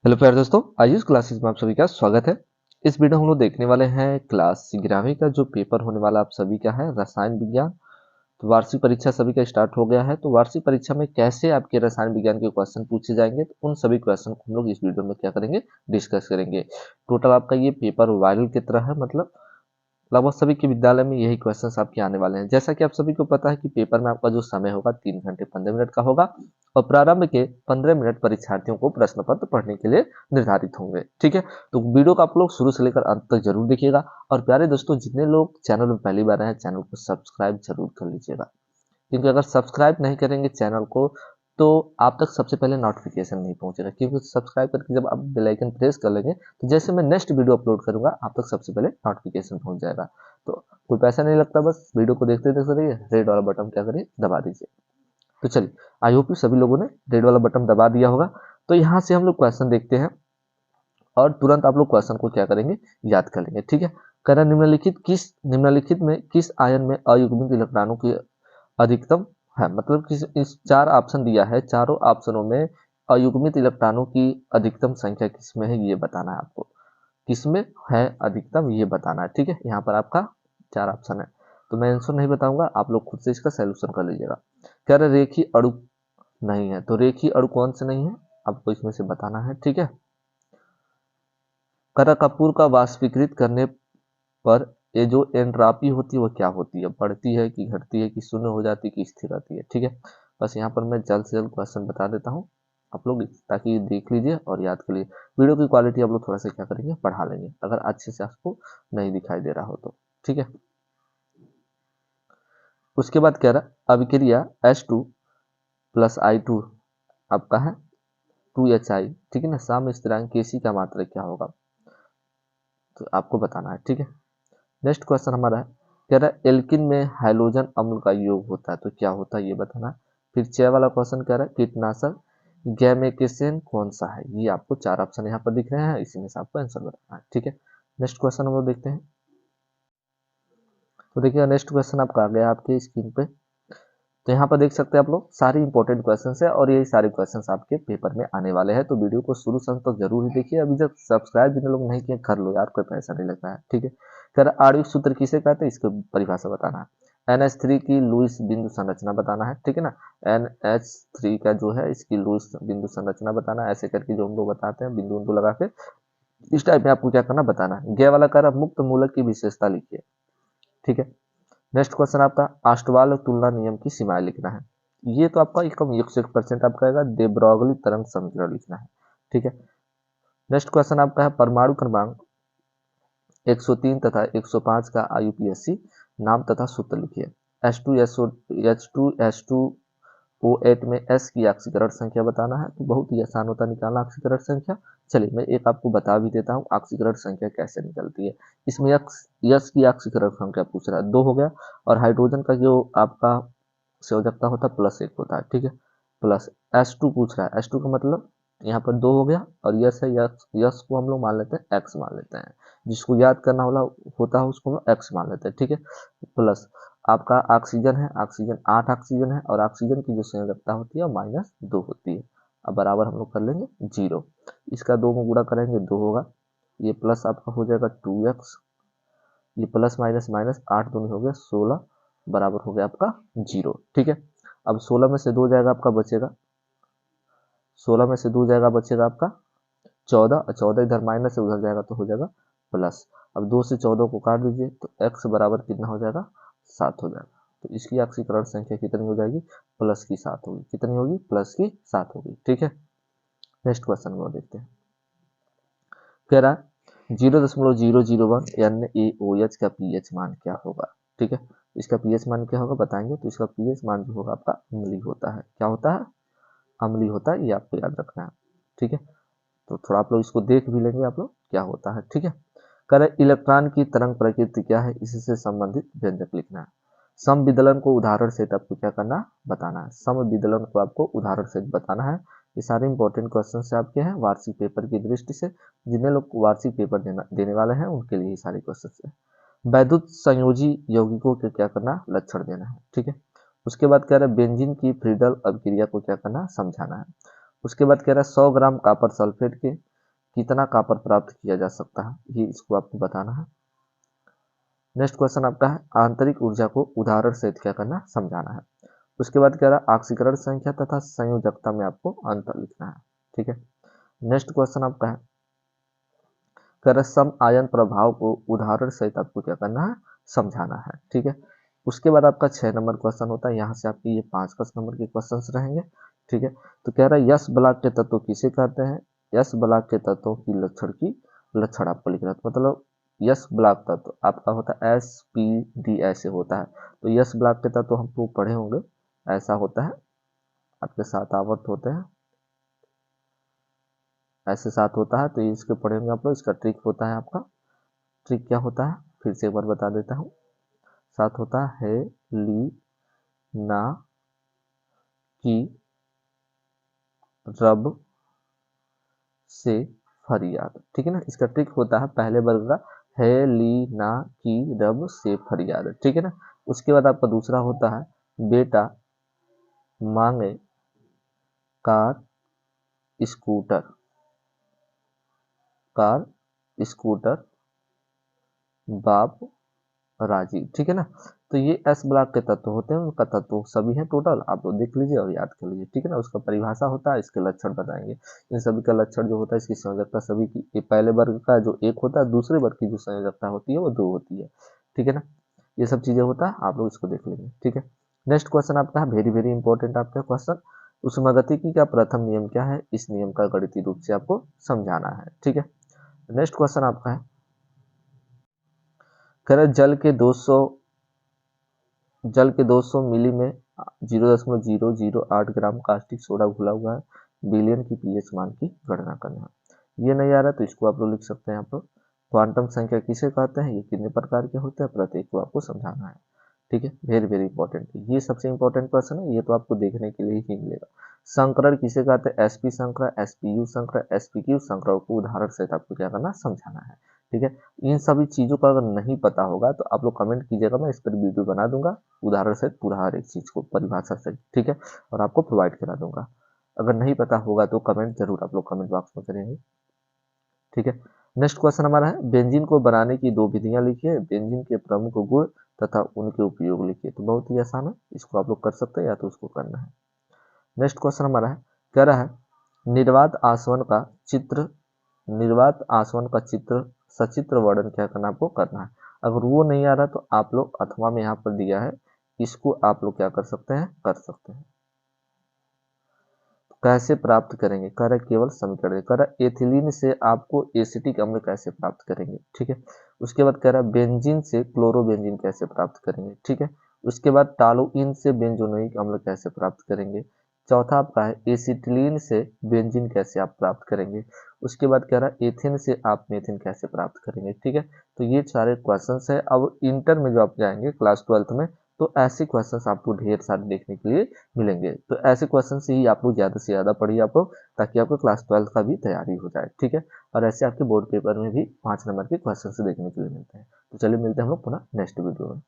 Hello प्यारे दोस्तों, Ayush classes में आप सभी का स्वागत है। इस वीडियो हम लोग देखने वाले हैं क्लास 11वीं का जो पेपर होने वाला आप सभी का है रसायन विज्ञान। तो वार्षिक परीक्षा सभी का स्टार्ट हो गया है, तो वार्षिक परीक्षा में कैसे आपके रसायन विज्ञान के क्वेश्चन पूछे जाएंगे, तो उन सभी क्वेश्चन को हम लोग इस वीडियो में क्या करेंगे, डिस्कस करेंगे। टोटल आपका ये पेपर वायरल की तरह है, मतलब लगभग सभी के विद्यालय में यही क्वेश्चंस आपके आने वाले हैं। जैसा कि आप सभी को पता है कि पेपर में आपका जो समय होगा 3 घंटे 15 मिनट का होगा और प्रारंभ के 15 मिनट परीक्षार्थियों को प्रश्न पत्र पढ़ने के लिए निर्धारित होंगे। ठीक है, तो वीडियो को आप लोग शुरू से लेकर अंत तक जरूर देखिएगा। और प्यारे दोस्तों, जितने लोग चैनल में पहली बार आए हैं, चैनल को सब्सक्राइब जरूर कर लीजिएगा, क्योंकि अगर सब्सक्राइब नहीं करेंगे चैनल को तो आप तक सबसे पहले नोटिफिकेशन नहीं पहुंचेगा। क्योंकि सब्सक्राइब करके जब आप बेल आइकन प्रेस कर लेंगे तो जैसे मैं नेक्स्ट वीडियो अपलोड करूंगा आप तक सबसे पहले नोटिफिकेशन पहुंच जाएगा। तो कोई पैसा नहीं लगता, बस वीडियो को देखते देखते रहिए, रेड वाला बटन क्या करिए, दबा दीजिए। तो चलिए, आई होप सभी लोगों ने रेड वाला बटन दबा दिया होगा। तो यहाँ से हम लोग क्वेश्चन देखते हैं और तुरंत आप लोग क्वेश्चन को क्या करेंगे, याद कर लेंगे। ठीक है, कह रहा निम्नलिखित में किस आयन में अयुग्मित इलेक्ट्रॉनों की अधिकतम है, मतलब कि इस चार ऑप्शन दिया है, चारों ऑप्शनों में अयुग्मित इलेक्ट्रॉनों की अधिकतम संख्या किसमें है ये बताना है आपको। किसमें है अधिकतम ये बताना है। ठीक है, यहाँ पर आपका चार ऑप्शन है, तो मैं आंसर नहीं बताऊंगा, आप लोग खुद से इसका सॉल्यूशन कर लीजिएगा। कह रहे रेखीय अणु नहीं है, तो रेखीय अणु कौन से नहीं है आपको इसमें से बताना है। ठीक है, कह रहा कपूर का वाष्पीकृत करने पर ये जो एंट्रापी होती है वो क्या होती है, बढ़ती है कि घटती है कि शून्य हो जाती है कि स्थिर रहती है। ठीक है, बस यहाँ पर मैं जल्द से जल्द क्वेश्चन बता देता हूँ आप लोग, ताकि देख लीजिए और याद कर लीजिए। वीडियो की क्वालिटी आप लोग थोड़ा सा क्या करेंगे, बढ़ा लेंगे अगर अच्छे से आपको नहीं दिखाई दे रहा हो तो। ठीक है, उसके बाद कह रहा अभिक्रिया H2 प्लस I2 आपका है 2HI। ठीक है ना, साम्य स्थिरांक Kc का मात्रक क्या होगा, तो आपको बताना है। ठीक है, नेक्स्ट क्वेश्चन हमारा है, कह रहा है एल्किन में हाइड्रोजन अम्ल का योग होता है तो क्या होता है ये बताना है। फिर 6 वाला क्वेश्चन कह रहा है कीटनाशक गैमेकेसेन कौन सा है, ये आपको चार ऑप्शन यहाँ पर दिख रहे हैं, इसी में से आपको आंसर बताना है। ठीक है, नेक्स्ट क्वेश्चन हम लोग देखते हैं। तो देखिए, नेक्स्ट क्वेश्चन आपका आ गया आपकी स्क्रीन पे। तो यहाँ पर देख सकते हैं आप लोग, सारी इंपॉर्टेंट क्वेश्चंस है और यही सारे क्वेश्चंस आपके पेपर में आने वाले हैं। तो वीडियो को शुरू से अंत तक जरूर ही देखिए। अभी जब सब्सक्राइब जिन लोग नहीं किए कर लो यार, कोई पैसा नहीं लगता है। ठीक है, सर आणविक सूत्र किसे कहते हैं, इसकी परिभाषा बताना है। NH3 की लुईस बिंदु संरचना बताना है। ठीक है ना, NH3 का जो है इसकी लुईस बिंदु संरचना बताना है। ऐसे करके जो हम लोग बताते हैं बिंदु बिंदु लगा के, इस टाइप में आपको क्या करना बताना है। गे वाला कर मुक्त मूलक की विशेषता लिखिए। ठीक है, नेक्स्ट क्वेश्चन आपका ऑस्टवाल तुलना नियम की सीमाएं लिखना है। ये तो आपका एकदम 101% आपका आएगा। दे ब्रॉगली तरंग समीकरण लिखना है। ठीक है, नेक्स्ट क्वेश्चन आपका है परमाणु क्रमांक 103 तथा 105 का IUPAC नाम तथा सूत्र लिखिए। H2SO8 में S की ऑक्सीकरण संख्या बताना है। तो बहुत ही आसान होता है निकालना ऑक्सीकरण संख्या। चलिए मैं एक आपको बता भी देता हूँ ऑक्सीकरण संख्या कैसे निकलती है। इसमें यस की ऑक्सीकरण संख्या पूछ रहा है, 2 हो गया। और हाइड्रोजन का जो आपका संयोजकता होता है +1 होता है। ठीक है, प्लस H2 पूछ रहा है, H2 का मतलब यहाँ पर 2 हो गया और यस है, यस को हम लोग मान लेते हैं x मान लेते हैं, जिसको याद करना होता है उसको हम लोग x मान लेते हैं। ठीक है, प्लस आपका ऑक्सीजन है, ऑक्सीजन 8 ऑक्सीजन है और ऑक्सीजन की जो संयोजकता होती है -2 होती है। अब बराबर हम लोग कर लेंगे 0, इसका 2 में गुणा करेंगे 2 होगा, ये प्लस आपका हो जाएगा 2x, ये प्लस माइनस माइनस 8 दूनी हो गया 16, बराबर हो गया आपका 0। ठीक है, अब 16 में से 2 जाएगा आपका बचेगा, 16 में से 2 जाएगा बचेगा आपका 14, और 14 इधर माइनस से उधर जाएगा तो हो जाएगा प्लस। अब 2 से 14 को काट दीजिए तो x बराबर कितना हो जाएगा, 7 हो जाएगा। तो इसकी ऑक्सीकरण संख्या कितनी हो जाएगी, +7 होगी। कितनी होगी, +7 होगी। ठीक है, नेक्स्ट क्वेश्चन को देखते हैं। कह रहा है 0.001 NaOH का पीएच मान क्या होगा। ठीक है, इसका पीएच मान क्या होगा बताएंगे। तो इसका पीएच मान जो होगा आपका अम्लीय होता है। क्या होता है, अम्लीय होता है, ये आपको याद रखना है। ठीक है, तो थोड़ा आप लोग इसको देख भी लेंगे आप लोग क्या होता है। ठीक है, कह रहे इलेक्ट्रॉन की तरंग प्रकृति क्या है, इससे संबंधित व्यंजक लिखना है। समविदलन को उदाहरण सहित आपको क्या करना, बताना है। समविदलन को आपको उदाहरण सहित बताना है। ये सारे इंपॉर्टेंट क्वेश्चन से आपके हैं वार्षिक पेपर की दृष्टि से। जिन्हें लोग वार्षिक पेपर देने वाले हैं उनके लिए ये सारे क्वेश्चन है। वैद्युत संयोजी यौगिकों के क्या करना, लक्षण देना है। ठीक है, उसके बाद कह रहा है बेंजीन की फ्रीडल अभिक्रिया को क्या करना, समझाना है। उसके बाद कह रहा है 100 ग्राम कॉपर सल्फेट के कितना कॉपर प्राप्त किया जा सकता है, ये इसको आपको बताना है। नेक्स्ट क्वेश्चन आपका है आंतरिक ऊर्जा को उदाहरण सहित क्या करना, समझाना है। उसके बाद कह रहा है ऑक्सीकरण संख्या तथा संयोजकता में आपको अंतर लिखना है। ठीक है। नेक्स्ट क्वेश्चन आपका है कह रहा सम आयन प्रभाव को उदाहरण सहित आपको क्या करना है, समझाना है। ठीक है। उसके बाद आपका 6 नंबर क्वेश्चन होता है, यहाँ से आपके ये 5 नंबर के क्वेश्चन रहेंगे। ठीक है। तो कह रहा है यस ब्लॉक के तत्व किसे कहते हैं, यस ब्लॉक के तत्वों की लक्षण आपको लिखना है। मतलब यस ब्लॉक तत्व आपका होता है SPD ऐसे होता है। तो यस ब्लॉक के तत्व हम लोग पढ़े होंगे, ऐसा होता है, आपके 7 आवर्त होते हैं, ऐसे 7 होता है। तो ये इसके पढ़ेंगे आप लोग। इसका ट्रिक होता है आपका, ट्रिक क्या होता है फिर से एक बार बता देता हूँ। 7 होता है ली ना की रब से फरियाद। ठीक है ना। इसका ट्रिक होता है पहले वर्ग का है ली ना की रब से फरियाद। ठीक है ना। उसके बाद आपका दूसरा होता है बेटा मांगे कार स्कूटर, कार स्कूटर बाप राजी। ठीक है ना। तो ये एस ब्लॉक के तत्व होते हैं, उनका तत्व सभी हैं टोटल, आप लोग देख लीजिए और याद कर लीजिए। ठीक है ना। उसका परिभाषा होता है, इसके लक्षण बताएंगे। इन सभी का लक्षण जो होता है, इसकी संयोजकता सभी की, ये पहले वर्ग का जो 1 होता है, दूसरे वर्ग की जो संयोजकता होती है वो 2 होती है। ठीक है ना। ये सब चीजें होता है, आप लोग इसको देख लेंगे। ठीक है। नेक्स्ट क्वेश्चन आपका है वेरी वेरी इंपॉर्टेंट आपका क्वेश्चन, उष्मागतिकी का प्रथम नियम क्या है, इस नियम का गणितीय रूप से आपको समझाना है। ठीक है। नेक्स्ट क्वेश्चन आपका है जल के 200 मिली में 0.008 ग्राम कास्टिक सोडा घुला हुआ है, बिलियन की पीएच मान की गणना करना है। ये नहीं आ रहा तो इसको आप लोग लिख सकते हैं। आप लोग क्वांटम संख्या किसे कहते हैं, ये कितने प्रकार के होते हैं, प्रत्येक को आपको समझाना है। ठीक है। वेरी वेरी इंपॉर्टेंट, ये सबसे इंपॉर्टेंट क्वेश्चन है, ये तो आपको देखने के लिए ही मिलेगा। संकरण किसे कहते हैं, एसपी संकरण, एसपीयू संकरण, एसपीक्यू संकरण को उदाहरण से आपको क्या करना, समझाना है। ठीक है। इन सभी चीजों का अगर नहीं पता होगा तो आप लोग कमेंट कीजिएगा, मैं इस पर वीडियो बना दूंगा उदाहरण सहित पूरा हर एक चीज को परिभाषा सहित। ठीक है। और आपको प्रोवाइड करा दूंगा। अगर नहीं पता होगा तो कमेंट जरूर आप लोग कमेंट बॉक्स में करेंगे। ठीक है। नेक्स्ट क्वेश्चन हमारा है बेंजीन को बनाने की 2 विधियां लिखिए, बेंजीन के प्रमुख गुण तथा उनके उपयोग लिखिए। तो बहुत ही आसान है, इसको आप लोग कर सकते हैं या तो उसको करना है। नेक्स्ट क्वेश्चन हमारा है कह रहा है निर्वात आसवन का चित्र, निर्वात आसवन का चित्र सचित्र वर्णन क्या करना, आपको करना है। अगर वो नहीं आ रहा तो आप लोग अथवा में यहाँ पर दिया है, इसको आप लोग क्या कर सकते हैं, कर सकते हैं। कैसे प्राप्त करेंगे, कह रहा है केवल समीकरण, कह रहा है एथिलीन से आपको एसिटिक अम्ल कैसे प्राप्त करेंगे। ठीक है। उसके बाद कह रहा है बेंजीन से क्लोरोबेंजीन कैसे प्राप्त करेंगे। ठीक है। उसके बाद टालुइन से बेंजोनोइक अम्ल कैसे प्राप्त करेंगे। चौथा आपका है एसिटिलीन से बेंजीन कैसे आप प्राप्त करेंगे। उसके बाद कह रहा है एथिन से आप मेथिन कैसे प्राप्त करेंगे। ठीक है। तो ये सारे क्वेश्चन है। अब इंटर में जो आप जाएंगे क्लास 12 में, तो ऐसे क्वेश्चंस आपको ढेर सारे देखने के लिए मिलेंगे। तो ऐसे क्वेश्चन से ही आप लोग ज़्यादा से ज़्यादा पढ़िए आप लोग, ताकि आपको क्लास 12 का भी तैयारी हो जाए। ठीक है। और ऐसे आपके बोर्ड पेपर में भी 5 नंबर के क्वेश्चन देखने के लिए मिलते हैं। तो चलिए मिलते हैं हम लोग पुनः नेक्स्ट वीडियो में।